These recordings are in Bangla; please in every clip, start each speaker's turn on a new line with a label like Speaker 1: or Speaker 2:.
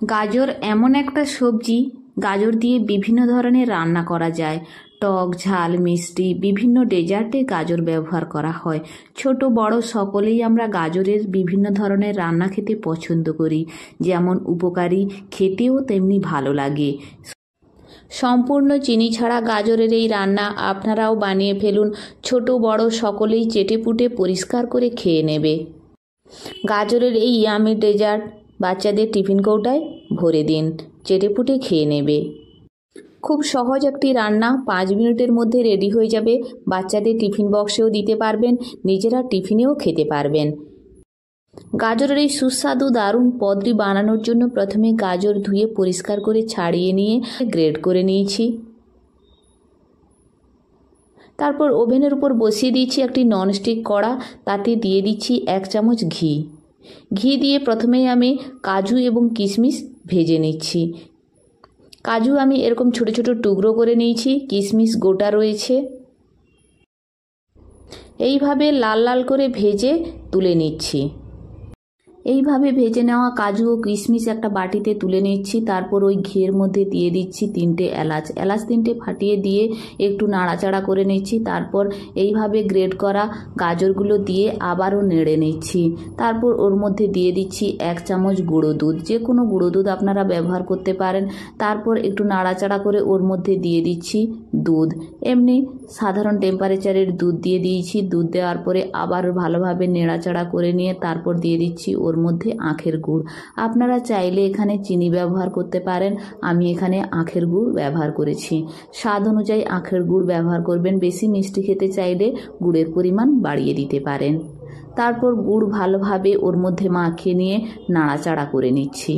Speaker 1: গাজর এমন একটা সবজি, গাজর দিয়ে বিভিন্ন ধরনের রান্না করা যায়। টক, ঝাল, মিষ্টি বিভিন্ন ডেজার্টে গাজর ব্যবহার করা হয়। ছোট বড় সকলেই আমরা গাজরের বিভিন্ন ধরনের রান্না খেতে পছন্দ করি। যেমন উপকারী, খেতেও তেমনি ভালো লাগে। সম্পূর্ণ চিনি ছাড়া গাজরের এই রান্না আপনারাও বানিয়ে ফেলুন। ছোট বড় সকলেই চেটেপুটে পরিষ্কার করে খেয়ে নেবে। গাজরের এই ইয়ামি ডেজার্ট বাচ্চাদের টিফিন কৌটায় ভরে দিন, চেটেপুটে খেয়ে নেবে। খুব সহজ একটি রান্না, 5 মিনিটের মধ্যে রেডি হয়ে যাবে। বাচ্চাদের টিফিন বক্সেও দিতে পারবেন, নিজেরা টিফিনেও খেতে পারবেন। গাজরের এই সুস্বাদু দারুণ পদটি বানানোর জন্য প্রথমে গাজর ধুয়ে পরিষ্কার করে ছাড়িয়ে নিয়ে গ্রেড করে নিয়েছি। তারপর ওভেনের উপর বসিয়ে দিয়েছি একটি ননস্টিক কড়া, তাতে দিয়ে দিচ্ছি 1 চামচ ঘি। ঘি দিয়ে প্রথমেই আমি কাজু এবং কিশমিশ ভেজে নিচ্ছি। কাজু আমি এরকম ছোট ছোট টুকরো করে নিয়েছি, কিশমিশ গোটা রয়েছে। এইভাবে লাল লাল করে ভেজে তুলে নিচ্ছি। এইভাবে ভেজে নেওয়া কাজু ও কিশমিশ একটা বাটিতে তুলে নিচ্ছি। তারপর ওই ঘিয়ের মধ্যে দিয়ে দিচ্ছি 3টে এলাচ। এলাচ 3টে ফাটিয়ে দিয়ে একটু নাড়াচাড়া করে নিচ্ছি। তারপর এইভাবে গ্রেড করা গাজরগুলো দিয়ে আবারও নেড়ে নিচ্ছি। তারপর ওর মধ্যে দিয়ে দিচ্ছি 1 চামচ গুঁড়ো দুধ, যে কোনো গুঁড়ো দুধ আপনারা ব্যবহার করতে পারেন। তারপর একটু নাড়াচাড়া করে ওর মধ্যে দিয়ে দিচ্ছি দুধ, এমনি সাধারণ টেম্পারেচারের দুধ দিয়ে দিয়েছি। দুধ দেওয়ার পরে আবার ভালোভাবে নেড়াচাড়া করে নিয়ে তারপর দিয়ে দিচ্ছি ওর মধ্যে আখের গুড়। আপনারা চাইলে এখানে চিনি ব্যবহার করতে পারেন, আমি এখানে আখের গুড় ব্যবহার করেছি। স্বাদ অনুযায়ী আখের গুড় ব্যবহার করবেন। বেশি মিষ্টি খেতে চাইলে গুড়ের পরিমাণ বাড়িয়ে দিতে পারেন। তারপর গুড় ভালোভাবে ওর মধ্যে মাখিয়ে নিয়ে নাড়াচাড়া করে নিচ্ছি।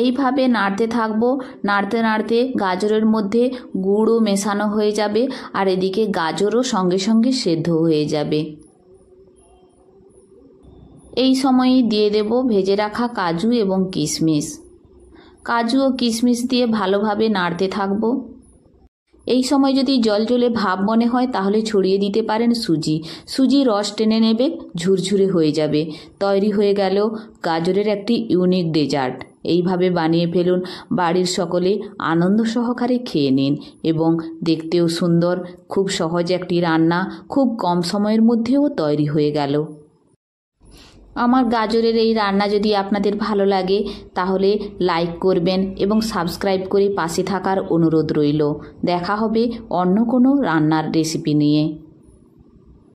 Speaker 1: এইভাবে নাড়তে থাকবো। নাড়তে নাড়তে গাজরের মধ্যে গুড়ও মেশানো হয়ে যাবে, আর এদিকে গাজরও সঙ্গে সঙ্গে সেদ্ধ হয়ে যাবে। এই সময়েই দিয়ে দেব ভেজে রাখা কাজু এবং কিশমিশ। কাজু ও কিশমিশ দিয়ে ভালোভাবে নাড়তে থাকবো। এই সময় যদি জলজলে ভাব মনে হয় তাহলে ছড়িয়ে দিতে পারেন সুজি। সুজি রস টেনে নেবে, ঝুরঝুরে হয়ে যাবে। তৈরি হয়ে গেল গাজরের একটি ইউনিক ডেজার্ট। এইভাবে বানিয়ে ফেলুন, বাড়ির সকলে আনন্দ সহকারে খেয়ে নিন এবং দেখতেও সুন্দর। খুব সহজ একটি রান্না, খুব কম সময়ের মধ্যেও তৈরি হয়ে গেল। আমার গাজরের এই রান্না যদি আপনাদের ভালো লাগে তাহলে লাইক করবেন এবং সাবস্ক্রাইব করে পাশে থাকার অনুরোধ রইল। দেখা হবে অন্য কোনো রান্নার রেসিপি নিয়ে।